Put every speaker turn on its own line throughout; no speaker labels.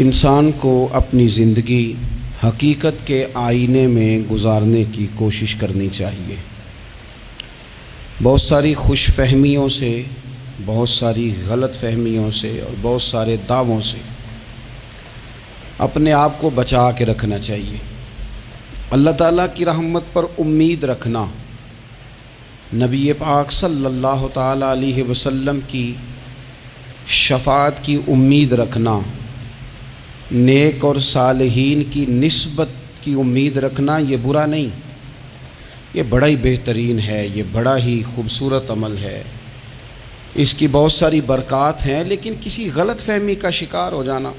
انسان کو اپنی زندگی حقیقت کے آئینے میں گزارنے کی کوشش کرنی چاہیے۔ بہت ساری خوش فہمیوں سے، بہت ساری غلط فہمیوں سے اور بہت سارے دعووں سے اپنے آپ کو بچا کے رکھنا چاہیے۔ اللہ تعالیٰ کی رحمت پر امید رکھنا، نبی پاک صلی اللہ تعالیٰ علیہ وسلم کی شفاعت کی امید رکھنا، نیک اور صالحین کی نسبت کی امید رکھنا، یہ برا نہیں، یہ بڑا ہی بہترین ہے، یہ بڑا ہی خوبصورت عمل ہے، اس کی بہت ساری برکات ہیں۔ لیکن کسی غلط فہمی کا شکار ہو جانا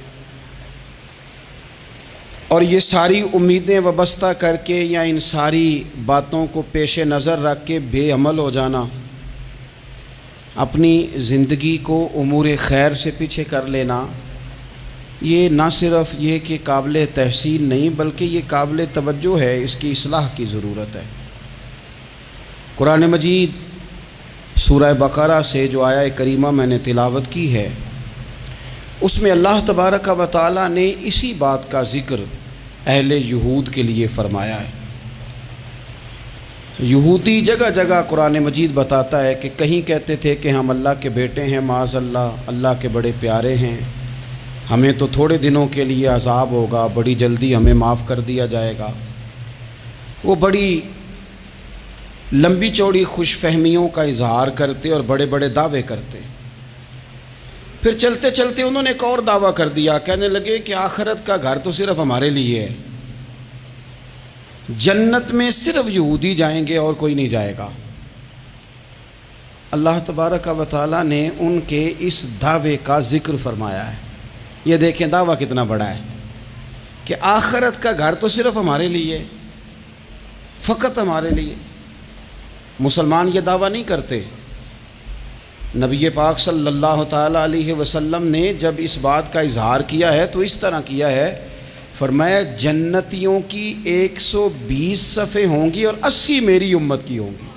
اور یہ ساری امیدیں وابستہ کر کے یا ان ساری باتوں کو پیش نظر رکھ کے بے عمل ہو جانا، اپنی زندگی کو امور خیر سے پیچھے کر لینا، یہ نہ صرف یہ کہ قابل تحسین نہیں بلکہ یہ قابل توجہ ہے، اس کی اصلاح کی ضرورت ہے۔ قرآن مجید سورہ بقرہ سے جو آیہ کریمہ میں نے تلاوت کی ہے، اس میں اللہ تبارک و تعالیٰ نے اسی بات کا ذکر اہل یہود کے لیے فرمایا ہے۔ یہودی جگہ جگہ قرآن مجید بتاتا ہے کہ کہیں کہتے تھے کہ ہم اللہ کے بیٹے ہیں، معاذ اللہ، اللہ کے بڑے پیارے ہیں، ہمیں تو تھوڑے دنوں کے لیے عذاب ہوگا، بڑی جلدی ہمیں معاف کر دیا جائے گا۔ وہ بڑی لمبی چوڑی خوش فہمیوں کا اظہار کرتے اور بڑے بڑے دعوے کرتے۔ پھر چلتے چلتے انہوں نے ایک اور دعویٰ کر دیا، کہنے لگے کہ آخرت کا گھر تو صرف ہمارے لیے ہے، جنت میں صرف یہودی جائیں گے اور کوئی نہیں جائے گا۔ اللہ تبارک و تعالیٰ نے ان کے اس دعوے کا ذکر فرمایا ہے۔ یہ دیکھیں دعویٰ کتنا بڑا ہے کہ آخرت کا گھر تو صرف ہمارے لیے، فقط ہمارے لیے۔ مسلمان یہ دعویٰ نہیں کرتے۔ نبی پاک صلی اللہ تعالیٰ علیہ وسلم نے جب اس بات کا اظہار کیا ہے تو اس طرح کیا ہے، فرمایا جنتیوں کی 120 صفیں ہوں گی اور 80 میری امت کی ہوں گی۔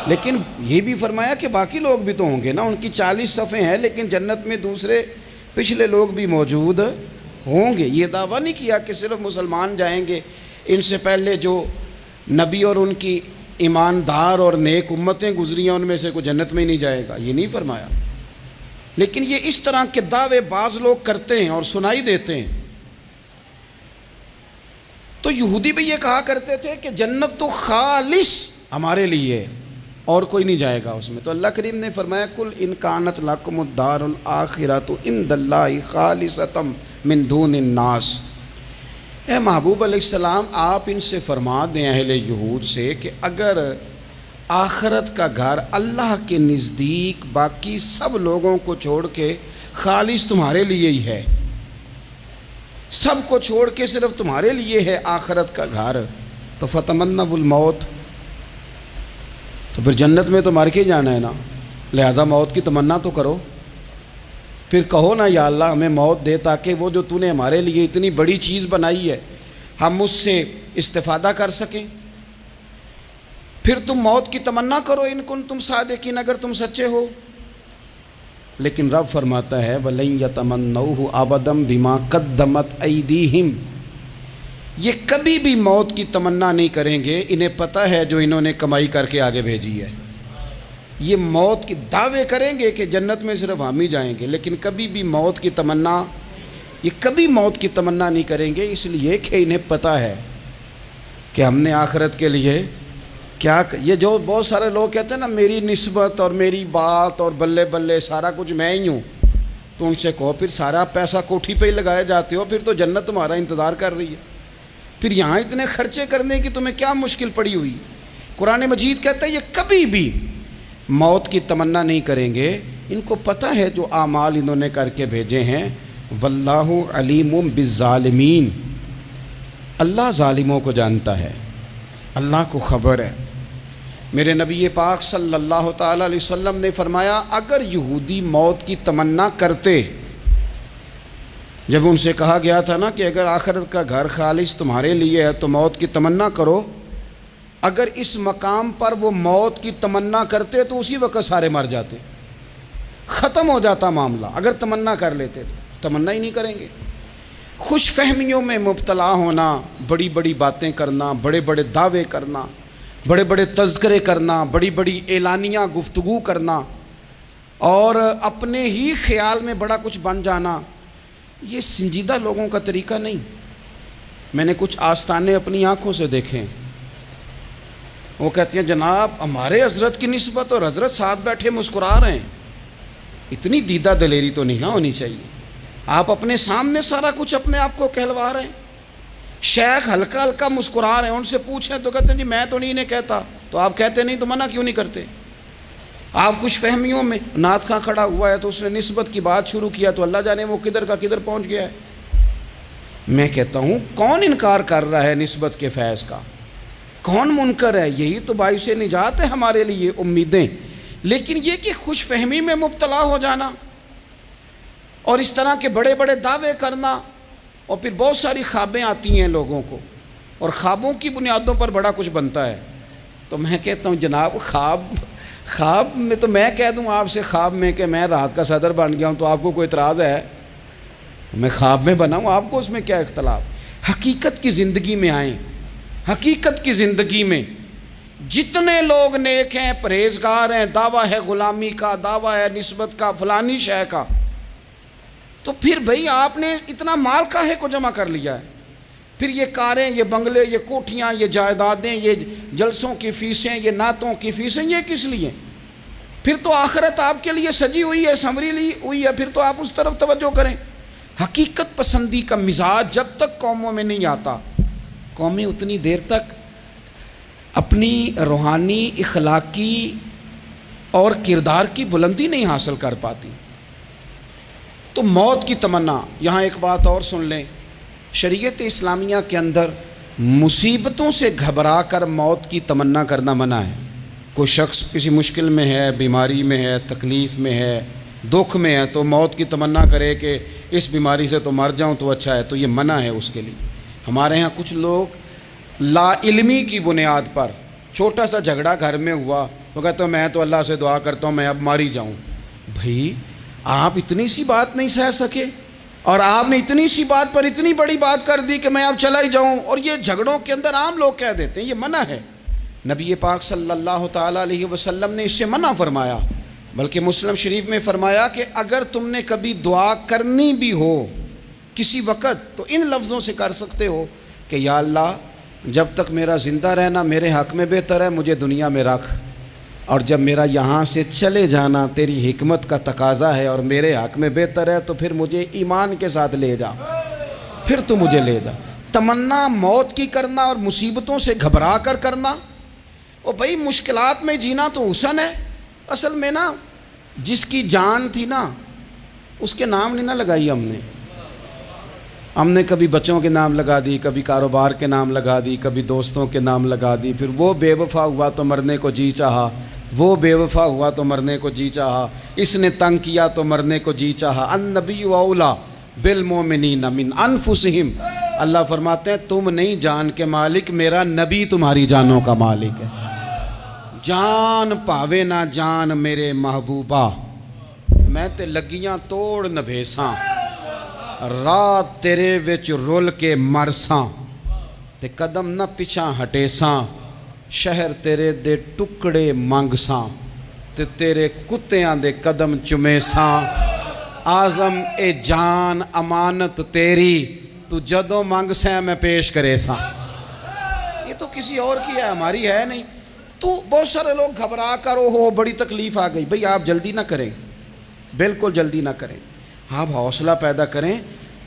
لیکن یہ بھی فرمایا کہ باقی لوگ بھی تو ہوں گے نا، ان کی 40 صفیں ہیں لیکن جنت میں دوسرے پچھلے لوگ بھی موجود ہوں گے۔ یہ دعویٰ نہیں کیا کہ صرف مسلمان جائیں گے، ان سے پہلے جو نبی اور ان کی ایماندار اور نیک امتیں گزری ہیں ان میں سے کوئی جنت میں ہی نہیں جائے گا، یہ نہیں فرمایا۔ لیکن یہ اس طرح کے دعوے بعض لوگ کرتے ہیں اور سنائی دیتے ہیں۔ تو یہودی بھی یہ کہا کرتے تھے کہ جنت تو خالص ہمارے لیے اور کوئی نہیں جائے گا اس میں۔ تو اللہ کریم نے فرمایا کل ان کانت لکم الدار الآخرۃ عند اللہ خالصۃ من دون الناس، اے محبوب علیہ السلام آپ ان سے فرما دیں اہل یہود سے کہ اگر آخرت کا گھر اللہ کے نزدیک باقی سب لوگوں کو چھوڑ کے خالص تمہارے لیے ہی ہے، سب کو چھوڑ کے صرف تمہارے لیے ہے آخرت کا گھر، تو فتمنوا الموت، تو پھر جنت میں تو مر کے جانا ہے نا، لہذا موت کی تمنا تو کرو۔ پھر کہو نا یا اللہ ہمیں موت دے تاکہ وہ جو تو نے ہمارے لیے اتنی بڑی چیز بنائی ہے ہم اس سے استفادہ کر سکیں۔ پھر تم موت کی تمنا کرو ان کنتم صادقین، اگر تم سچے ہو۔ لیکن رب فرماتا ہے وَلَن يَتَمَنَّوْهُ أَبَدًا بِمَا قَدَّمَتْ أَيْدِيهِمْ، یہ کبھی بھی موت کی تمنا نہیں کریں گے، انہیں پتہ ہے جو انہوں نے کمائی کر کے آگے بھیجی ہے۔ یہ موت کی دعوے کریں گے کہ جنت میں صرف ہم ہی جائیں گے، لیکن کبھی بھی موت کی تمنا، یہ کبھی موت کی تمنا نہیں کریں گے، اس لیے کہ انہیں پتہ ہے کہ ہم نے آخرت کے لیے کیا۔ یہ جو بہت سارے لوگ کہتے ہیں نا میری نسبت اور میری بات اور بلے بلے سارا کچھ میں ہی ہوں، تو ان سے کہو پھر سارا پیسہ کوٹھی پہ ہی لگائے جاتے ہو، پھر تو جنت تمہارا انتظار کر رہی ہے، پھر یہاں اتنے خرچے کرنے کی تمہیں کیا مشکل پڑی ہوئی۔ قرآن مجید کہتا ہے یہ کبھی بھی موت کی تمنا نہیں کریں گے، ان کو پتہ ہے جو اعمال انہوں نے کر کے بھیجے ہیں۔ واللہ علیم بالظالمین، اللہ ظالموں کو جانتا ہے، اللہ کو خبر ہے۔ میرے نبی پاک صلی اللہ تعالیٰ علیہ وسلم نے فرمایا اگر یہودی موت کی تمنا کرتے، جب ان سے کہا گیا تھا نا کہ اگر آخرت کا گھر خالص تمہارے لیے ہے تو موت کی تمنا کرو، اگر اس مقام پر وہ موت کی تمنا کرتے تو اسی وقت سارے مر جاتے، ختم ہو جاتا معاملہ۔ اگر تمنا کر لیتے تو تمنا ہی نہیں کریں گے۔ خوش فہمیوں میں مبتلا ہونا، بڑی بڑی باتیں کرنا، بڑے بڑے دعوے کرنا، بڑے بڑے تذکرے کرنا، بڑی بڑی اعلانیہ گفتگو کرنا اور اپنے ہی خیال میں بڑا کچھ بن جانا، یہ سنجیدہ لوگوں کا طریقہ نہیں۔ میں نے کچھ آستانے اپنی آنکھوں سے دیکھے، وہ کہتے ہیں جناب ہمارے حضرت کی نسبت اور حضرت ساتھ بیٹھے مسکرا رہے ہیں۔ اتنی دیدہ دلیری تو نہیں نہ ہونی چاہیے، آپ اپنے سامنے سارا کچھ اپنے آپ کو کہلوا رہے ہیں۔ شیخ ہلکا ہلکا مسکرا رہے ہیں، ان سے پوچھیں تو کہتے ہیں جی میں تو نہیں انہیں کہتا، تو آپ کہتے نہیں تو منع کیوں نہیں کرتے؟ آپ خوش فہمیوں میں، نعت خواں کھڑا ہوا ہے تو اس نے نسبت کی بات شروع کیا تو اللہ جانے وہ کدھر کا کدھر پہنچ گیا ہے۔ میں کہتا ہوں کون انکار کر رہا ہے نسبت کے فیض کا؟ کون منکر ہے؟ یہی تو باعث نجات ہے ہمارے لیے امیدیں۔ لیکن یہ کہ خوش فہمی میں مبتلا ہو جانا اور اس طرح کے بڑے بڑے دعوے کرنا، اور پھر بہت ساری خوابیں آتی ہیں لوگوں کو اور خوابوں کی بنیادوں پر بڑا کچھ بنتا ہے۔ تو میں کہتا ہوں جناب خواب میں تو میں کہہ دوں آپ سے خواب میں کہ میں رات کا صدر بن گیا ہوں تو آپ کو کوئی اعتراض ہے؟ میں خواب میں بنا ہوں، آپ کو اس میں کیا اختلاف؟ حقیقت کی زندگی میں آئیں۔ حقیقت کی زندگی میں جتنے لوگ نیک ہیں، پرہیزگار ہیں، دعویٰ ہے غلامی کا، دعویٰ ہے نسبت کا، فلانی شے کا، تو پھر بھئی آپ نے اتنا مال کاہے کو جمع کر لیا ہے؟ پھر یہ کاریں، یہ بنگلے، یہ کوٹھیاں، یہ جائیدادیں، یہ جلسوں کی فیسیں، یہ نعتوں کی فیسیں، یہ کس لیے؟ پھر تو آخرت آپ کے لیے سجی ہوئی ہے، سنوری ہوئی ہے، پھر تو آپ اس طرف توجہ کریں۔ حقیقت پسندی کا مزاج جب تک قوموں میں نہیں آتا، قومیں اتنی دیر تک اپنی روحانی، اخلاقی اور کردار کی بلندی نہیں حاصل کر پاتی۔ تو موت کی تمنا، یہاں ایک بات اور سن لیں، شریعت اسلامیہ کے اندر مصیبتوں سے گھبرا کر موت کی تمنا کرنا منع ہے۔ کوئی شخص کسی مشکل میں ہے، بیماری میں ہے، تکلیف میں ہے، دکھ میں ہے، تو موت کی تمنا کرے کہ اس بیماری سے تو مر جاؤں تو اچھا ہے، تو یہ منع ہے اس کے لیے۔ ہمارے ہاں کچھ لوگ لا علمی کی بنیاد پر، چھوٹا سا جھگڑا گھر میں ہوا تو کہتے ہیں میں تو اللہ سے دعا کرتا ہوں میں اب مر ہی جاؤں۔ بھائی آپ اتنی سی بات نہیں سہ سکے اور آپ نے اتنی سی بات پر اتنی بڑی بات کر دی کہ میں اب چلا ہی جاؤں، اور یہ جھگڑوں کے اندر عام لوگ کہہ دیتے ہیں، یہ منع ہے۔ نبی پاک صلی اللہ تعالیٰ علیہ وسلم نے اس سے منع فرمایا، بلکہ مسلم شریف میں فرمایا کہ اگر تم نے کبھی دعا کرنی بھی ہو کسی وقت تو ان لفظوں سے کر سکتے ہو کہ یا اللہ جب تک میرا زندہ رہنا میرے حق میں بہتر ہے، مجھے دنیا میں رکھ، اور جب میرا یہاں سے چلے جانا تیری حکمت کا تقاضا ہے اور میرے حق میں بہتر ہے تو پھر مجھے ایمان کے ساتھ لے جا، پھر تو مجھے لے جا۔ تمنا موت کی کرنا اور مصیبتوں سے گھبرا کر کرنا، اور بھائی مشکلات میں جینا تو حسن ہے۔ اصل میں نا جس کی جان تھی نا اس کے نام نہیں نہ لگائی ہم نے کبھی بچوں کے نام لگا دی، کبھی کاروبار کے نام لگا دی، کبھی دوستوں کے نام لگا دی، پھر وہ بے وفا ہوا تو مرنے کو جی چاہا، وہ بے وفا ہوا تو مرنے کو جی چاہا، اس نے تنگ کیا تو مرنے کو جی چاہا۔ النبی اولیٰ بالمؤمنین من انفسہم، اللہ فرماتے ہیں تم نہیں جان کے مالک، میرا نبی تمہاری جانوں کا مالک ہے۔ جان پاوے نہ جان میرے محبوبہ، میں تے لگیاں توڑ نبھیساں، رات تیرے وچ رول کے مرساں، تے قدم نہ پچھاں ہٹیساں، شہر تیرے دے ٹکڑے منگساں، تے تیرے کتیاں دے قدم چمیساں، آزم اے جان امانت تیری، تو جدوں منگساں میں پیش کرے ساں۔ یہ تو کسی اور کی ہے، ہماری ہے نہیں۔ تو بہت سارے لوگ گھبرا کر ہو بڑی تکلیف آ گئی، بھئی آپ جلدی نہ کریں، بالکل جلدی نہ کریں، آپ حوصلہ پیدا کریں،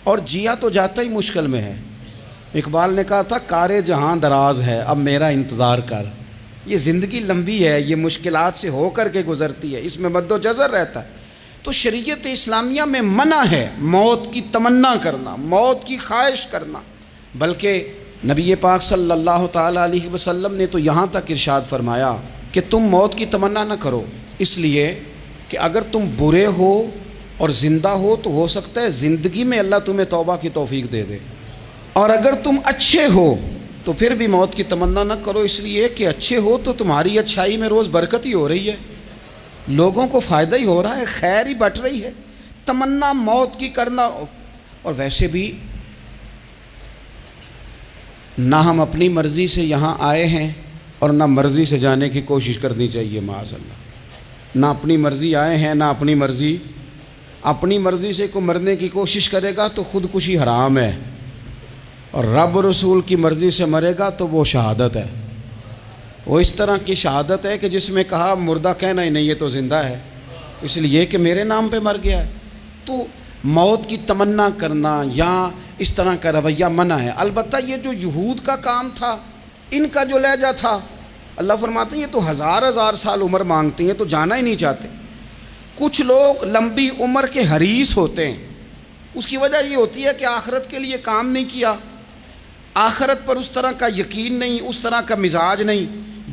اور جیا تو جاتا ہی مشکل میں ہے۔ اقبال نے کہا تھا کار جہاں دراز ہے اب میرا انتظار کر، یہ زندگی لمبی ہے، یہ مشکلات سے ہو کر کے گزرتی ہے، اس میں مد و جزر رہتا ہے۔ تو شریعت اسلامیہ میں منع ہے موت کی تمنا کرنا، موت کی خواہش کرنا، بلکہ نبی پاک صلی اللہ تعالیٰ علیہ وسلم نے تو یہاں تک ارشاد فرمایا کہ تم موت کی تمنا نہ کرو، اس لیے کہ اگر تم برے ہو اور زندہ ہو تو ہو سکتا ہے زندگی میں اللہ تمہیں توبہ کی توفیق دے دے، اور اگر تم اچھے ہو تو پھر بھی موت کی تمنا نہ کرو، اس لیے کہ اچھے ہو تو تمہاری اچھائی میں روز برکت ہی ہو رہی ہے، لوگوں کو فائدہ ہی ہو رہا ہے، خیر ہی بٹ رہی ہے۔ تمنا موت کی کرنا، اور ویسے بھی نہ ہم اپنی مرضی سے یہاں آئے ہیں اور نہ مرضی سے جانے کی کوشش کرنی چاہیے معاذ اللہ۔ نہ اپنی مرضی آئے ہیں نہ اپنی مرضی سے کوئی مرنے کی کوشش کرے گا تو خودکشی حرام ہے، اور رب رسول کی مرضی سے مرے گا تو وہ شہادت ہے۔ وہ اس طرح کی شہادت ہے کہ جس میں کہا مردہ کہنا ہی نہیں، یہ تو زندہ ہے، اس لیے کہ میرے نام پہ مر گیا ہے۔ تو موت کی تمنا کرنا یا اس طرح کا رویہ منع ہے۔ البتہ یہ جو یہود کا کام تھا، ان کا جو لہجہ تھا، اللہ فرماتے ہیں یہ تو ہزار سال عمر مانگتی ہیں تو جانا ہی نہیں چاہتے۔ کچھ لوگ لمبی عمر کے حریص ہوتے ہیں، اس کی وجہ یہ ہوتی ہے کہ آخرت کے لیے کام نہیں کیا، آخرت پر اس طرح کا یقین نہیں، اس طرح کا مزاج نہیں،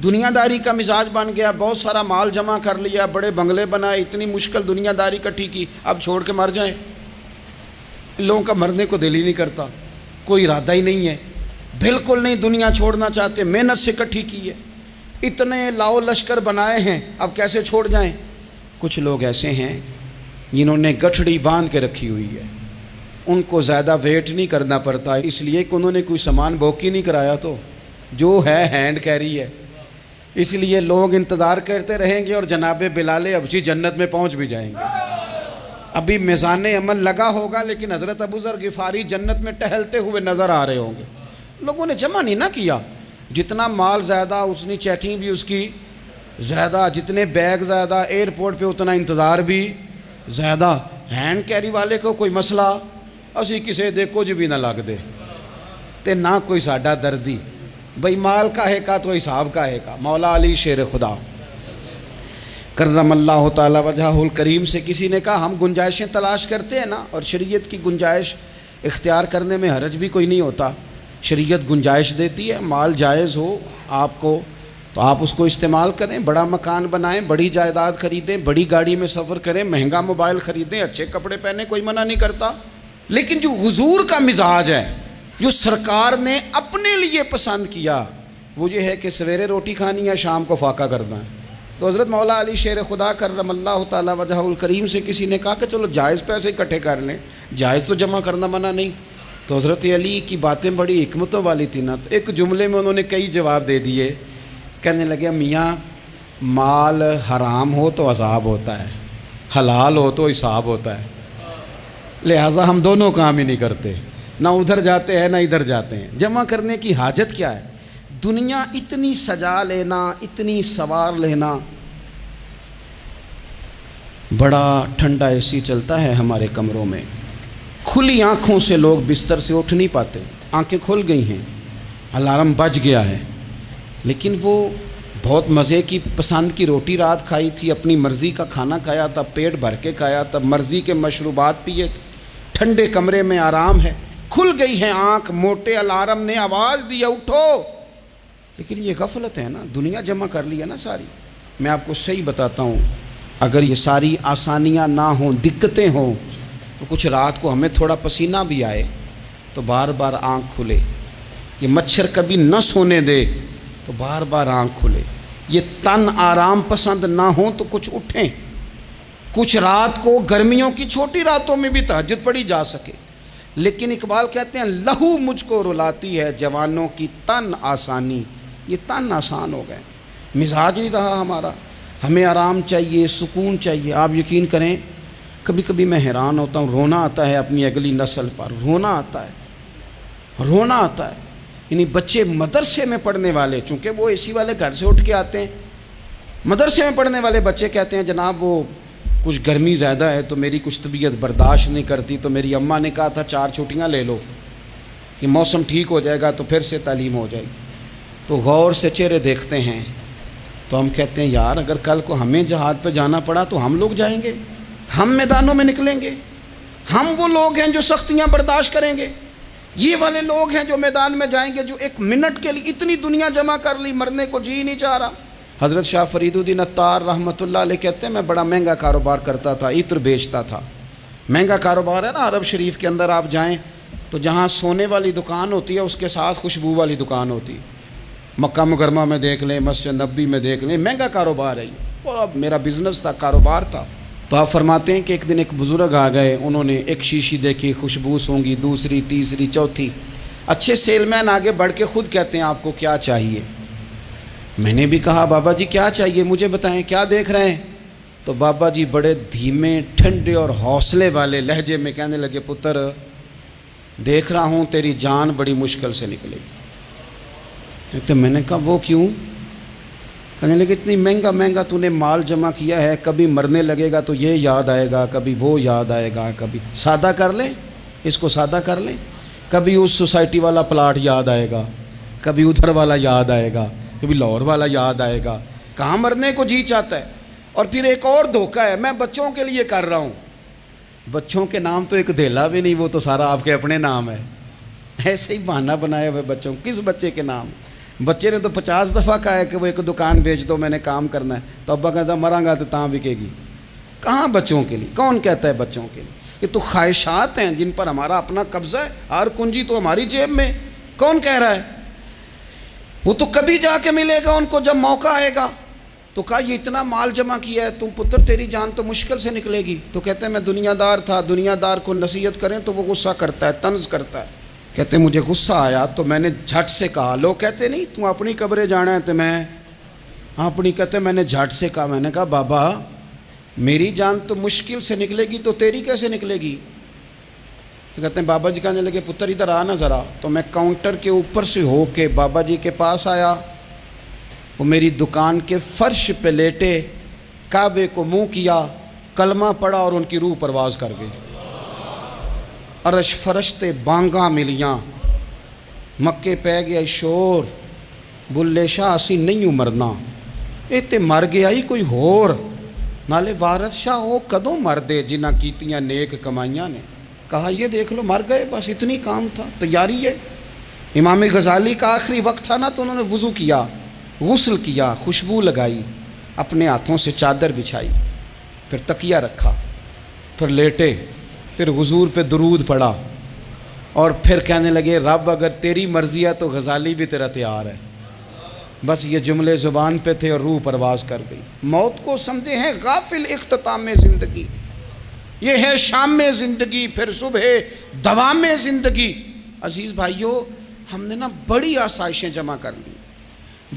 دنیا داری کا مزاج بن گیا، بہت سارا مال جمع کر لیا، بڑے بنگلے بنائے، اتنی مشکل دنیا داری کٹھی کی، اب چھوڑ کے مر جائیں۔ ان لوگوں کا مرنے کو دل ہی نہیں کرتا، کوئی ارادہ ہی نہیں ہے، بالکل نہیں دنیا چھوڑنا چاہتے، محنت سے کٹھی کی ہے، اتنے لاؤ لشکر بنائے ہیں، اب کیسے چھوڑ جائیں۔ کچھ لوگ ایسے ہیں جنہوں نے گٹھڑی باندھ کے رکھی ہوئی ہے، ان کو زیادہ ویٹ نہیں کرنا پڑتا، اس لیے کہ انہوں نے کوئی سامان بوکی نہیں کرایا، تو جو ہے ہینڈ کیری ہے، اس لیے لوگ انتظار کرتے رہیں گے اور جناب بلال حبشی جنت میں پہنچ بھی جائیں گے۔ ابھی میزان عمل لگا ہوگا لیکن حضرت ابو ذر غفاری جنت میں ٹہلتے ہوئے نظر آ رہے ہوں گے۔ لوگوں نے جمع نہیں نہ کیا، جتنا مال زیادہ اتنی چیکنگ بھی اس کی زیادہ، جتنے بیگ زیادہ، ایئرپورٹ پہ اتنا انتظار بھی زیادہ۔ ہینڈ کیری والے کو کوئی مسئلہ اسی کسے دے کچھ بھی نہ لگ دے تے نہ کوئی ساڈا دردی، بھئی مال کاہے کا تو حساب کاہے کا۔ مولا علی شیر خدا کرم اللہ تعالی وجہہ الکریم سے کسی نے کہا ہم گنجائشیں تلاش کرتے ہیں نا، اور شریعت کی گنجائش اختیار کرنے میں حرج بھی کوئی نہیں ہوتا، شریعت گنجائش دیتی ہے، مال جائز ہو آپ کو تو آپ اس کو استعمال کریں، بڑا مکان بنائیں، بڑی جائیداد خریدیں، بڑی گاڑی میں سفر کریں، مہنگا موبائل خریدیں، اچھے کپڑے پہنیں، کوئی منع نہیں کرتا۔ لیکن جو حضور کا مزاج ہے، جو سرکار نے اپنے لیے پسند کیا، وہ یہ ہے کہ سویرے روٹی کھانی ہے، شام کو فاقہ کرنا ہے۔ تو حضرت مولا علی شیر خدا کرم اللہ تعالی وجہہ الکریم سے کسی نے کہا کہ چلو جائز پیسے اکٹھے کر لیں، جائز تو جمع کرنا منع نہیں۔ تو حضرت علی کی باتیں بڑی حکمتوں والی تھی نا، تو ایک جملے میں انہوں نے کئی جواب دے دیے۔ کہنے لگے میاں مال حرام ہو تو عذاب ہوتا ہے، حلال ہو تو حساب ہوتا ہے، لہٰذا ہم دونوں کام ہی نہیں کرتے، نہ ادھر جاتے ہیں نہ ادھر جاتے ہیں۔ جمع کرنے کی حاجت کیا ہے؟ دنیا اتنی سجا لینا، اتنی سوار لینا، بڑا ٹھنڈا اے سی چلتا ہے ہمارے کمروں میں، کھلی آنکھوں سے لوگ بستر سے اٹھ نہیں پاتے، آنکھیں کھل گئی ہیں، الارم بج گیا ہے، لیکن وہ بہت مزے کی پسند کی روٹی رات کھائی تھی، اپنی مرضی کا کھانا کھایا تھا، پیٹ بھر کے کھایا تھا، مرضی کے مشروبات پیے تھے، ٹھنڈے کمرے میں آرام ہے، کھل گئی ہے آنکھ، موٹے الارم نے آواز دیا اٹھو، لیکن یہ غفلت ہے نا، دنیا جمع کر لی ہے نا ساری۔ میں آپ کو صحیح بتاتا ہوں، اگر یہ ساری آسانیاں نہ ہوں، دقتیں ہوں، تو کچھ رات کو ہمیں تھوڑا پسینہ بھی آئے تو بار بار آنکھ کھلے، یہ مچھر کبھی نہ سونے دے تو بار بار آنکھ کھلے، یہ تن آرام پسند نہ ہوں تو کچھ اٹھیں، کچھ رات کو گرمیوں کی چھوٹی راتوں میں بھی تہجد پڑھی جا سکے۔ لیکن اقبال کہتے ہیں لہو مجھ کو رلاتی ہے جوانوں کی تن آسانی، یہ تن آسان ہو گئے، مزاج نہیں رہا ہمارا، ہمیں آرام چاہیے، سکون چاہیے۔ آپ یقین کریں کبھی کبھی میں حیران ہوتا ہوں، رونا آتا ہے اپنی اگلی نسل پر، رونا آتا ہے، یعنی بچے مدرسے میں پڑھنے والے، چونکہ وہ اے سی والے گھر سے اٹھ کے آتے ہیں، مدرسے میں پڑھنے والے بچے کہتے ہیں جناب وہ کچھ گرمی زیادہ ہے تو میری کچھ طبیعت برداشت نہیں کرتی، تو میری اماں نے کہا تھا 4 چھٹیاں لے لو، یہ موسم ٹھیک ہو جائے گا تو پھر سے تعلیم ہو جائے گی۔ تو غور سے چہرے دیکھتے ہیں تو ہم کہتے ہیں یار اگر کل کو ہمیں جہاد پہ جانا پڑا تو ہم لوگ جائیں گے، ہم میدانوں میں نکلیں گے، ہم وہ لوگ ہیں جو سختیاں برداشت کریں گے، یہ والے لوگ ہیں جو میدان میں جائیں گے جو 1 منٹ کے لیے اتنی دنیا جمع کر لی، مرنے کو جی نہیں چاہ رہا۔ حضرت شاہ فرید الدین عطار رحمۃ اللہ علیہ کہتے ہیں میں بڑا مہنگا کاروبار کرتا تھا، عطر بیچتا تھا، مہنگا کاروبار ہے نا، عرب شریف کے اندر آپ جائیں تو جہاں سونے والی دکان ہوتی ہے اس کے ساتھ خوشبو والی دکان ہوتی ہے، مکہ مکرمہ میں دیکھ لیں، مسجد نبوی میں دیکھ لیں، مہنگا کاروبار ہے یہ، اور اب میرا بزنس تھا، کاروبار تھا۔ تو آپ فرماتے ہیں کہ ایک دن ایک بزرگ آ گئے، انہوں نے ایک شیشی دیکھی، خوشبو سونگی، دوسری، تیسری، چوتھی، اچھے سیل مین آگے بڑھ کے خود کہتے ہیں آپ کو کیا چاہیے. میں نے بھی کہا بابا جی کیا چاہیے مجھے بتائیں, کیا دیکھ رہے ہیں؟ تو بابا جی بڑے دھیمے ٹھنڈے اور حوصلے والے لہجے میں کہنے لگے, پتر دیکھ رہا ہوں تیری جان بڑی مشکل سے نکلے گی. تو میں نے کہا وہ کیوں؟ کہنے لگے اتنی مہنگا مہنگا تو نے مال جمع کیا ہے, کبھی مرنے لگے گا تو یہ یاد آئے گا, کبھی وہ یاد آئے گا, کبھی سادہ کر لیں اس کو سادہ کر لیں, کبھی اس سوسائٹی والا پلاٹ یاد آئے گا, کبھی ادھر والا یاد آئے گا, کبھی لاہور والا یاد آئے گا. کہاں مرنے کو جی چاہتا ہے. اور پھر ایک اور دھوکہ ہے, میں بچوں کے لیے کر رہا ہوں. بچوں کے نام تو ایک دھیلا بھی نہیں, وہ تو سارا آپ کے اپنے نام ہے. ایسے ہی بہانہ بنائے ہوئے بچوں, کس بچے کے نام؟ بچے نے تو 50 دفعہ کہا ہے کہ وہ ایک دکان بیچ دو, میں نے کام کرنا ہے. تو ابا کہتا مراں گا تو تاں بکے گی. کہاں بچوں کے لیے؟ کون کہتا ہے بچوں کے لیے؟ یہ تو خواہشات ہیں جن پر ہمارا اپنا قبضہ ہے, ہر کنجی تو ہماری جیب میں. کون کہہ رہا ہے؟ وہ تو کبھی جا کے ملے گا ان کو جب موقع آئے گا. تو کہا یہ اتنا مال جمع کیا ہے, تم پتر تیری جان تو مشکل سے نکلے گی. تو کہتے ہیں میں دنیا دار تھا, دنیا دار کو نصیحت کریں تو وہ غصہ کرتا ہے, طنز کرتا ہے. کہتے ہیں مجھے غصہ آیا تو میں نے جھٹ سے کہا, لوگ کہتے نہیں تم اپنی قبریں جانا ہے تو میں اپنی, کہتے میں نے جھٹ سے کہا, میں نے کہا بابا میری جان تو مشکل سے نکلے گی تو تیری کیسے نکلے گی؟ تو کہتے ہیں بابا جی کہنے لگے پتر ادھر آ نا ذرا. تو میں کاؤنٹر کے اوپر سے ہو کے بابا جی کے پاس آیا. وہ میری دکان کے فرش پہ لیٹے, کعبے کو منہ کیا, کلمہ پڑھا اور ان کی روح پرواز کر گئی. عرش فرشتے بانگاں ملیاں, مکے پہ گیا شور, بلے شاہ اسی نہیں مرنا, اے تے مر گیا ہی کوئی ہور, نالے وارث شاہ وہ کدوں مر دے جنہ کیتیاں نیک کمائیاں نے. کہا یہ دیکھ لو مر گئے, بس اتنی کام تھا, تیاری ہے. امام غزالی کا آخری وقت تھا نا, تو انہوں نے وضو کیا, غسل کیا, خوشبو لگائی, اپنے ہاتھوں سے چادر بچھائی, پھر تکیہ رکھا, پھر لیٹے, پھر حضور پہ درود پڑھا, اور پھر کہنے لگے رب اگر تیری مرضی ہے تو غزالی بھی تیرا تیار ہے. بس یہ جملے زبان پہ تھے اور روح پرواز کر گئی. موت کو سمجھے ہیں غافل اختتام زندگی, یہ ہے شام زندگی, پھر صبح دوام زندگی. عزیز بھائیو, ہم نے نا بڑی آسائشیں جمع کر لی,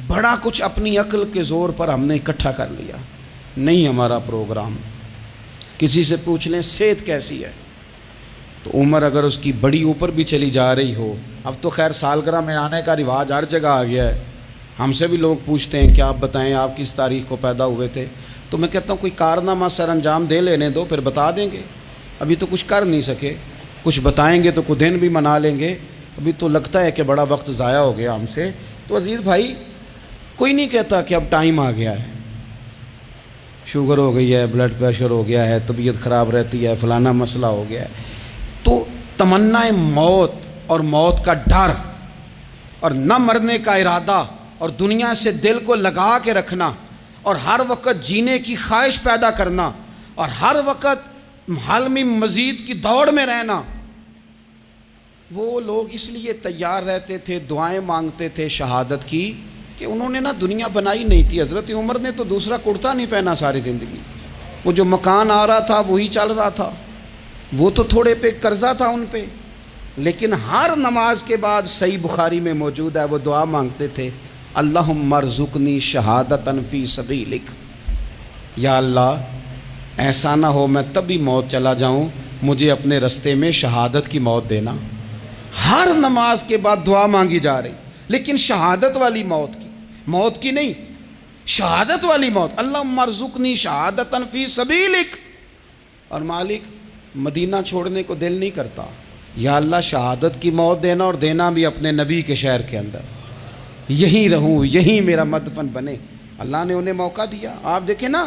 بڑا کچھ اپنی عقل کے زور پر ہم نے اکٹھا کر لیا. نہیں ہمارا پروگرام. کسی سے پوچھ لیں صحت کیسی ہے, تو عمر اگر اس کی بڑی اوپر بھی چلی جا رہی ہو, اب تو خیر سالگرہ میں آنے کا رواج ہر جگہ آ گیا ہے, ہم سے بھی لوگ پوچھتے ہیں کہ آپ بتائیں آپ کس تاریخ کو پیدا ہوئے تھے, تو میں کہتا ہوں کوئی کارنامہ سر انجام دے لینے دو, پھر بتا دیں گے. ابھی تو کچھ کر نہیں سکے, کچھ بتائیں گے تو کچھ دن بھی منا لیں گے, ابھی تو لگتا ہے کہ بڑا وقت ضائع ہو گیا ہم سے. تو عزیز بھائی کوئی نہیں کہتا کہ اب ٹائم آ گیا ہے, شوگر ہو گئی ہے, بلڈ پریشر ہو گیا ہے, طبیعت خراب رہتی ہے, فلانا مسئلہ ہو گیا ہے. تو تمنا موت اور موت کا ڈر اور نہ مرنے کا ارادہ اور دنیا سے دل کو لگا کے رکھنا اور ہر وقت جینے کی خواہش پیدا کرنا اور ہر وقت حال میں مزید کی دوڑ میں رہنا, وہ لوگ اس لیے تیار رہتے تھے, دعائیں مانگتے تھے شہادت کی, کہ انہوں نے نا دنیا بنائی نہیں تھی. حضرت عمر نے تو دوسرا کرتا نہیں پہنا ساری زندگی, وہ جو مکان آ رہا تھا وہی چل رہا تھا, وہ تو تھوڑے پہ قرضہ تھا ان پہ, لیکن ہر نماز کے بعد صحیح بخاری میں موجود ہے وہ دعا مانگتے تھے, اللہم ارزقنی شہادتاً فی سبیلک, یا اللہ ایسا نہ ہو میں تب بھی موت چلا جاؤں, مجھے اپنے رستے میں شہادت کی موت دینا. ہر نماز کے بعد دعا مانگی جا رہی, لیکن شہادت والی موت کی نہیں, شہادت والی موت. اللہم ارزقنی شہادتاً فی سبیلک. اور مالک مدینہ چھوڑنے کو دل نہیں کرتا, یا اللہ شہادت کی موت دینا, اور دینا بھی اپنے نبی کے شہر کے اندر, یہیں رہوں, یہیں میرا مدفن بنے. اللہ نے انہیں موقع دیا. آپ دیکھیں نا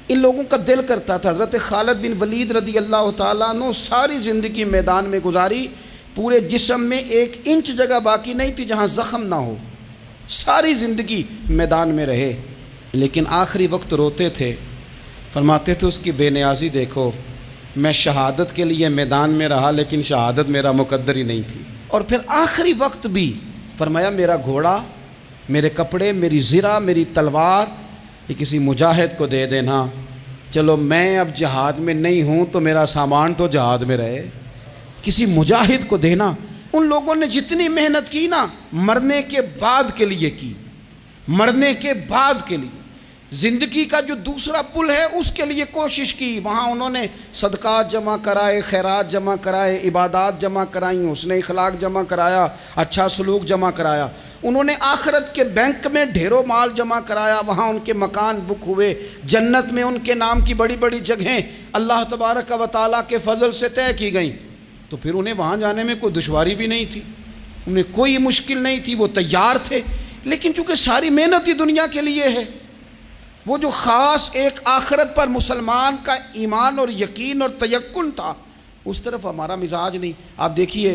ان لوگوں کا دل کرتا تھا. حضرت خالد بن ولید رضی اللہ تعالیٰ عنہ ساری زندگی میدان میں گزاری, پورے جسم میں 1 انچ جگہ باقی نہیں تھی جہاں زخم نہ ہو, ساری زندگی میدان میں رہے, لیکن آخری وقت روتے تھے, فرماتے تھے اس کی بے نیازی دیکھو, میں شہادت کے لیے میدان میں رہا لیکن شہادت میرا مقدر ہی نہیں تھی. اور پھر آخری وقت بھی فرمایا میرا گھوڑا, میرے کپڑے, میری زرہ, میری تلوار یہ کسی مجاہد کو دے دینا, چلو میں اب جہاد میں نہیں ہوں تو میرا سامان تو جہاد میں رہے, کسی مجاہد کو دینا. ان لوگوں نے جتنی محنت کی نا مرنے کے بعد کے لیے کی، مرنے کے بعد کے لیے زندگی کا جو دوسرا پل ہے اس کے لیے کوشش کی، وہاں انہوں نے صدقات جمع کرائے، خیرات جمع کرائے، عبادات جمع کرائیں، حسن اخلاق جمع کرایا، اچھا سلوک جمع کرایا، انہوں نے آخرت کے بینک میں ڈھیروں مال جمع کرایا، وہاں ان کے مکان بک ہوئے، جنت میں ان کے نام کی بڑی بڑی جگہیں اللہ تبارک و تعالیٰ کے فضل سے طے کی گئیں، تو پھر انہیں وہاں جانے میں کوئی دشواری بھی نہیں تھی، انہیں کوئی مشکل نہیں تھی، وہ تیار تھے۔ لیکن چونکہ ساری محنت ہی دنیا کے لیے ہے، وہ جو خاص ایک آخرت پر مسلمان کا ایمان اور یقین اور تیقن تھا، اس طرف ہمارا مزاج نہیں۔ آپ دیکھیے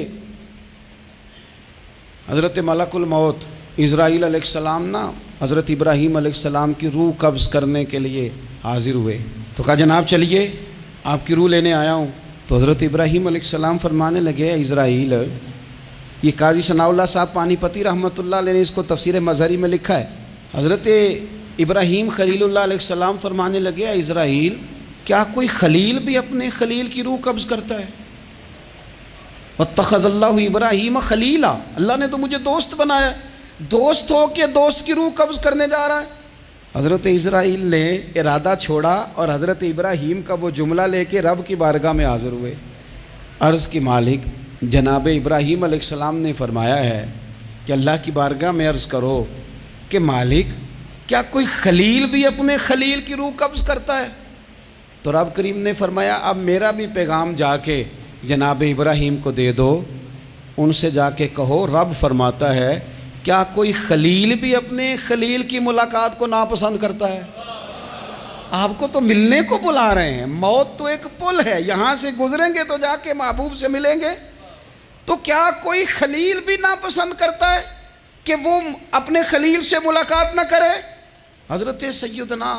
حضرت ملک الموت اسرائیل علیہ السلام نا حضرت ابراہیم علیہ السلام کی روح قبض کرنے کے لیے حاضر ہوئے، تو کہا جناب چلیے آپ کی روح لینے آیا ہوں۔ تو حضرت ابراہیم علیہ السلام فرمانے لگے اسرائیل، یہ قاضی ثناء اللہ صاحب پانی پتی رحمۃ اللہ علیہ نے اس کو تفسیر مظہری میں لکھا ہے، حضرت ابراہیم خلیل اللہ علیہ السلام فرمانے لگے اسرائیل کیا کوئی خلیل بھی اپنے خلیل کی روح قبض کرتا ہے؟ وَاتَّخَذَ اللَّهُ ابراہیم خلیلا، اللہ نے تو مجھے دوست بنایا، دوست ہو کے دوست کی روح قبض کرنے جا رہا ہے۔ حضرت اسرائیل نے ارادہ چھوڑا اور حضرت ابراہیم کا وہ جملہ لے کے رب کی بارگاہ میں حاضر ہوئے، عرض کی مالک جناب ابراہیم علیہ السلام نے فرمایا ہے کہ اللہ کی بارگاہ میں عرض کرو کہ مالک کیا کوئی خلیل بھی اپنے خلیل کی روح قبض کرتا ہے؟ تو رب کریم نے فرمایا اب میرا بھی پیغام جا کے جناب ابراہیم کو دے دو، ان سے جا کے کہو رب فرماتا ہے کیا کوئی خلیل بھی اپنے خلیل کی ملاقات کو ناپسند کرتا ہے؟ آپ کو تو ملنے کو بلا رہے ہیں، موت تو ایک پل ہے، یہاں سے گزریں گے تو جا کے محبوب سے ملیں گے، تو کیا کوئی خلیل بھی ناپسند کرتا ہے کہ وہ اپنے خلیل سے ملاقات نہ کرے؟ حضرت سیدنا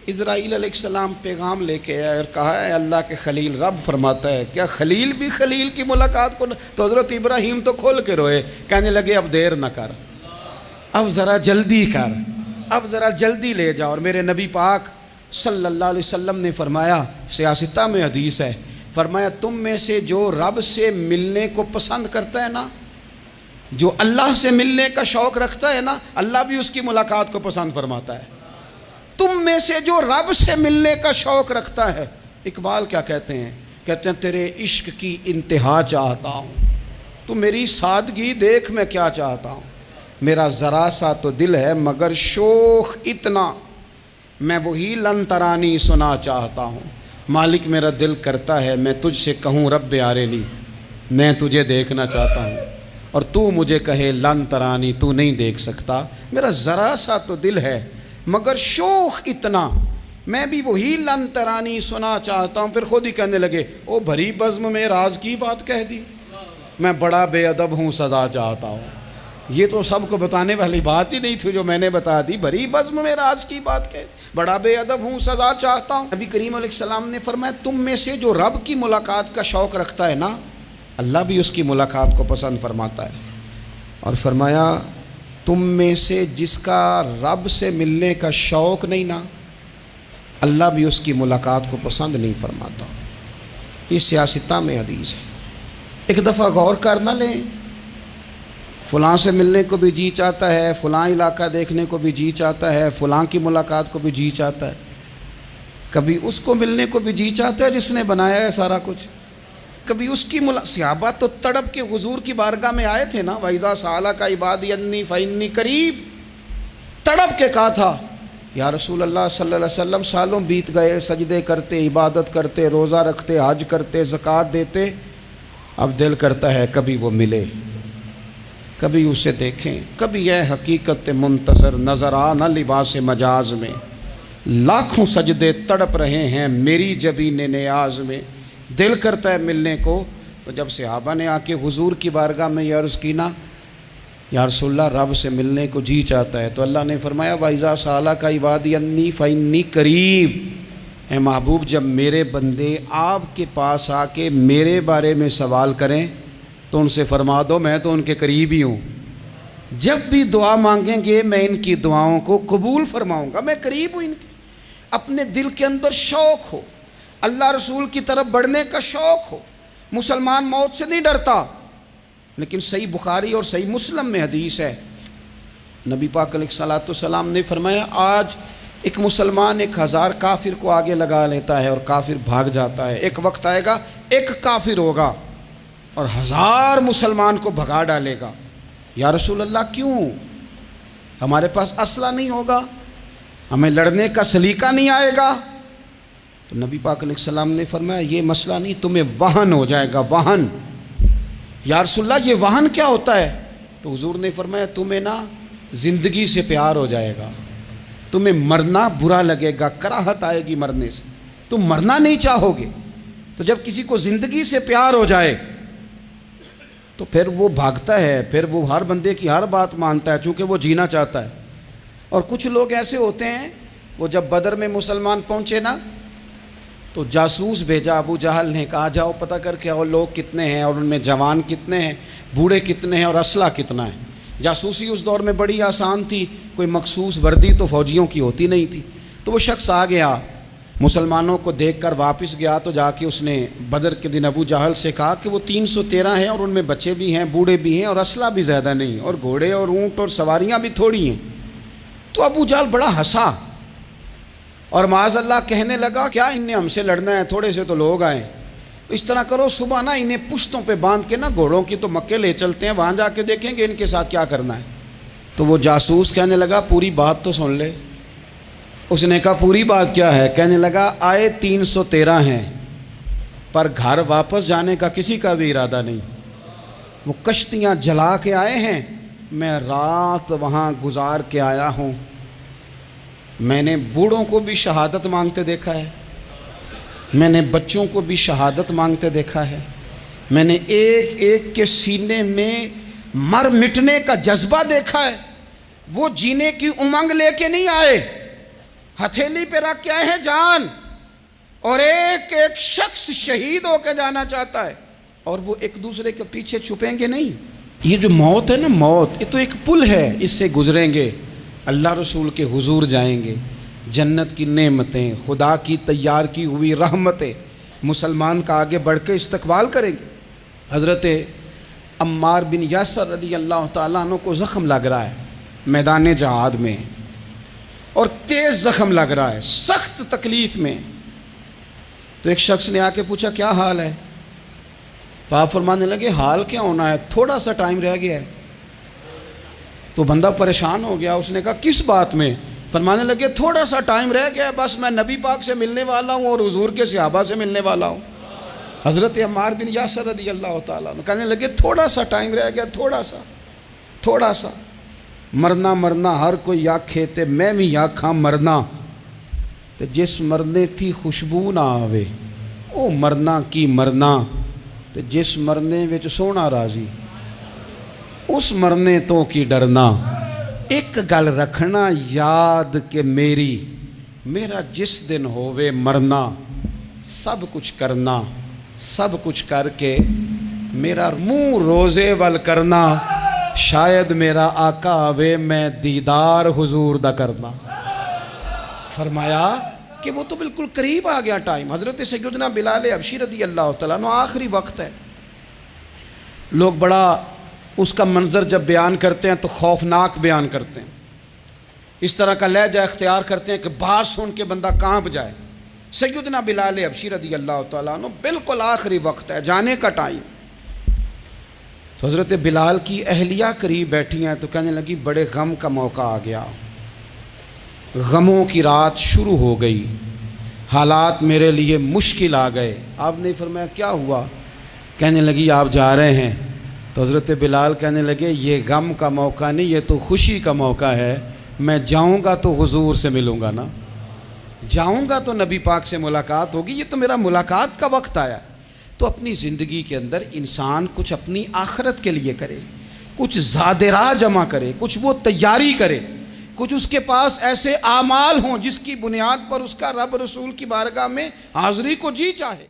اسرائیل علیہ السلام پیغام لے کے آئے اور کہا ہے اللہ کے خلیل رب فرماتا ہے کیا خلیل بھی خلیل کی ملاقات کو تو حضرت ابراہیم تو کھول کے روئے، کہنے لگے اب دیر نہ کر، اب ذرا جلدی کر، اب ذرا جلدی لے جا۔ اور میرے نبی پاک صلی اللہ علیہ وسلم نے فرمایا، سیاستہ میں حدیث ہے، فرمایا تم میں سے جو رب سے ملنے کو پسند کرتا ہے نا، جو اللہ سے ملنے کا شوق رکھتا ہے نا، اللہ بھی اس کی ملاقات کو پسند فرماتا ہے۔ تم میں سے جو رب سے ملنے کا شوق رکھتا ہے، اقبال کیا کہتے ہیں؟ کہتے ہیں تیرے عشق کی انتہا چاہتا ہوں، تو میری سادگی دیکھ میں کیا چاہتا ہوں، میرا ذرا سا تو دل ہے مگر شوق اتنا، میں وہی لن ترانی سنا چاہتا ہوں، مالک میرا دل کرتا ہے میں تجھ سے کہوں رب آرینی، میں تجھے دیکھنا چاہتا ہوں، اور تو مجھے کہے لن ترانی تو نہیں دیکھ سکتا، میرا ذرا سا تو دل ہے مگر شوق اتنا، میں بھی وہی لن ترانی سنا چاہتا ہوں۔ پھر خود ہی کہنے لگے او بھری بزم میں راز کی بات کہہ دی، میں بڑا بے ادب ہوں سزا چاہتا ہوں۔ یہ تو سب کو بتانے والی بات ہی نہیں تھی جو میں نے بتا دی، بھری بزم میں راز کی بات کہہ، بڑا بے ادب ہوں سزا چاہتا ہوں۔ نبی کریم علیہ السلام نے فرمایا تم میں سے جو رب کی ملاقات کا شوق رکھتا ہے نا، اللہ بھی اس کی ملاقات کو پسند فرماتا ہے۔ اور فرمایا تم میں سے جس کا رب سے ملنے کا شوق نہیں نا، اللہ بھی اس کی ملاقات کو پسند نہیں فرماتا۔ یہ سیاستہ میں حدیث ہے۔ ایک دفعہ غور کر نہ لیں، فلاں سے ملنے کو بھی جی چاہتا ہے، فلاں علاقہ دیکھنے کو بھی جی چاہتا ہے، فلاں کی ملاقات کو بھی جی چاہتا ہے، کبھی اس کو ملنے کو بھی جی چاہتا ہے جس نے بنایا ہے سارا کچھ، کبھی اس کی صحابہ تو تڑپ کے حضور کی بارگاہ میں آئے تھے نا، وَإِذَا سَأَلَكَ عِبَادِي عَنِّي فَإِنِّي قَرِيبٌ، تڑپ کے کہا تھا یا رسول اللہ صلی اللہ علیہ وسلم سالوں بیت گئے، سجدے کرتے، عبادت کرتے، روزہ رکھتے، حج کرتے، زکوٰۃ دیتے، اب دل کرتا ہے کبھی وہ ملے، کبھی اسے دیکھیں، کبھی یہ حقیقت منتظر نظر آ نہ لباس مجاز میں، لاکھوں سجدے تڑپ رہے ہیں میری جبین نیاز میں، دل کرتا ہے ملنے کو۔ تو جب صحابہ نے آ کے حضور کی بارگاہ میں یہ عرض کی نا یا رسول اللہ رب سے ملنے کو جی چاہتا ہے، تو اللہ نے فرمایا وَإِذَا سَأَلَكَ عِبَادِي عَنِّي فَإِنِّي قَرِيبٌ، اے محبوب جب میرے بندے آپ کے پاس آ کے میرے بارے میں سوال کریں تو ان سے فرما دو میں تو ان کے قریب ہی ہوں، جب بھی دعا مانگیں گے میں ان کی دعاؤں کو قبول فرماؤں گا، میں قریب ہوں ان کے۔ اپنے دل کے اندر شوق ہو، اللہ رسول کی طرف بڑھنے کا شوق ہو، مسلمان موت سے نہیں ڈرتا، لیکن صحیح بخاری اور صحیح مسلم میں حدیث ہے، نبی پاک علیہ الصلوۃ والسلام نے فرمایا آج ایک مسلمان 1000 کافر کو آگے لگا لیتا ہے اور کافر بھاگ جاتا ہے، ایک وقت آئے گا ایک کافر ہوگا اور 1000 مسلمان کو بھگا ڈالے گا۔ یا رسول اللہ کیوں؟ ہمارے پاس اسلحہ نہیں ہوگا، ہمیں لڑنے کا سلیقہ نہیں آئے گا؟ تو نبی پاک علیہ السلام نے فرمایا یہ مسئلہ نہیں، تمہیں وہن ہو جائے گا، وہن۔ یا رسول اللہ یہ وہن کیا ہوتا ہے؟ تو حضور نے فرمایا تمہیں نا زندگی سے پیار ہو جائے گا، تمہیں مرنا برا لگے گا، کراہت آئے گی مرنے سے، تم مرنا نہیں چاہو گے۔ تو جب کسی کو زندگی سے پیار ہو جائے تو پھر وہ بھاگتا ہے، پھر وہ ہر بندے کی ہر بات مانتا ہے چونکہ وہ جینا چاہتا ہے۔ اور کچھ لوگ ایسے ہوتے ہیں، وہ جب بدر میں مسلمان پہنچے نا تو جاسوس بھیجا ابو جہل نے، کہا جاؤ پتہ کر کے آؤ لوگ کتنے ہیں اور ان میں جوان کتنے ہیں، بوڑھے کتنے ہیں اور اسلحہ کتنا ہے۔ جاسوسی اس دور میں بڑی آسان تھی، کوئی مخصوص وردی تو فوجیوں کی ہوتی نہیں تھی۔ تو وہ شخص آ گیا، مسلمانوں کو دیکھ کر واپس گیا تو جا کے اس نے بدر کے دن ابو جہل سے کہا کہ وہ 313 ہیں اور ان میں بچے بھی ہیں، بوڑھے بھی ہیں اور اسلحہ بھی زیادہ نہیں، اور گھوڑے اور اونٹ اور سواریاں بھی تھوڑی ہیں۔ تو ابو جہل بڑا ہنسا اور معاذ اللہ کہنے لگا کیا ان نے ہم سے لڑنا ہے، تھوڑے سے تو لوگ آئیں، اس طرح کرو صبح نا انہیں پشتوں پہ باندھ کے نا گھوڑوں کی تو مکے لے چلتے ہیں، وہاں جا کے دیکھیں گے ان کے ساتھ کیا کرنا ہے۔ تو وہ جاسوس کہنے لگا پوری بات تو سن لے۔ اس نے کہا پوری بات کیا ہے؟ کہنے لگا آئے 313 ہیں پر گھر واپس جانے کا کسی کا بھی ارادہ نہیں، وہ کشتیاں جلا کے آئے ہیں، میں رات وہاں گزار کے آیا ہوں، میں نے بوڑھوں کو بھی شہادت مانگتے دیکھا ہے، میں نے بچوں کو بھی شہادت مانگتے دیکھا ہے، میں نے ایک ایک کے سینے میں مر مٹنے کا جذبہ دیکھا ہے، وہ جینے کی امنگ لے کے نہیں آئے، ہتھیلی پہ رکھ کے آئے ہیں جان، اور ایک ایک شخص شہید ہو کے جانا چاہتا ہے، اور وہ ایک دوسرے کے پیچھے چھپیں گے نہیں۔ یہ جو موت ہے نا، موت یہ تو ایک پل ہے، اس سے گزریں گے، اللہ رسول کے حضور جائیں گے، جنت کی نعمتیں، خدا کی تیار کی ہوئی رحمتیں مسلمان کا آگے بڑھ کے استقبال کریں گے۔ حضرت عمار بن یاسر رضی اللہ تعالیٰ عنہ کو زخم لگ رہا ہے میدان جہاد میں، اور تیز زخم لگ رہا ہے، سخت تکلیف میں۔ تو ایک شخص نے آ کے پوچھا کیا حال ہے؟ تو آپ فرمانے لگے حال کیا ہونا ہے، تھوڑا سا ٹائم رہ گیا ہے۔ تو بندہ پریشان ہو گیا، اس نے کہا کس بات میں؟ فرمانے لگے تھوڑا سا ٹائم رہ گیا ہے، بس میں نبی پاک سے ملنے والا ہوں اور حضور کے صحابہ سے ملنے والا ہوں۔ حضرت عمار بن یاسر رضی اللہ تعالیٰ عنہ کہنے لگے تھوڑا سا ٹائم رہ گیا، تھوڑا سا مرنا مرنا ہر کوئی آکھے تے میں بھی آکھاں مرنا، تے جس مرنے تھی خوشبو نہ آوے او مرنا کی مرنا، تے جس مرنے وچ سونا راضی اس مرنے تو کی ڈرنا۔ ایک گل رکھنا یاد کہ میرا جس دن ہووے مرنا، سب کچھ کرنا، سب کچھ کر کے میرا منہ روزے ول کرنا، شاید میرا آقا آوے میں دیدار حضور دا کرنا۔ فرمایا کہ وہ تو بالکل قریب آ گیا ٹائم۔ حضرت سیدنا بلال حبشی رضی اللہ تعالیٰ عنہ آخری وقت ہے، لوگ بڑا اس کا منظر جب بیان کرتے ہیں تو خوفناک بیان کرتے ہیں، اس طرح کا لہجہ اختیار کرتے ہیں کہ بات سن کے بندہ کانپ جائے۔ سیدنا بلال حبشی رضی اللہ تعالیٰ عنہ بالکل آخری وقت ہے، جانے کا ٹائم۔ تو حضرت بلال کی اہلیہ قریب بیٹھی ہیں تو کہنے لگی بڑے غم کا موقع آ گیا، غموں کی رات شروع ہو گئی، حالات میرے لیے مشکل آ گئے۔ آپ نے فرمایا کیا ہوا؟ کہنے لگی آپ جا رہے ہیں؟ تو حضرت بلال کہنے لگے یہ غم کا موقع نہیں، یہ تو خوشی کا موقع ہے، میں جاؤں گا تو حضور سے ملوں گا نا، جاؤں گا تو نبی پاک سے ملاقات ہوگی، یہ تو میرا ملاقات کا وقت آیا۔ تو اپنی زندگی کے اندر انسان کچھ اپنی آخرت کے لیے کرے، کچھ زاد راہ جمع کرے، کچھ وہ تیاری کرے، کچھ اس کے پاس ایسے اعمال ہوں جس کی بنیاد پر اس کا رب رسول کی بارگاہ میں حاضری کو جی چاہے۔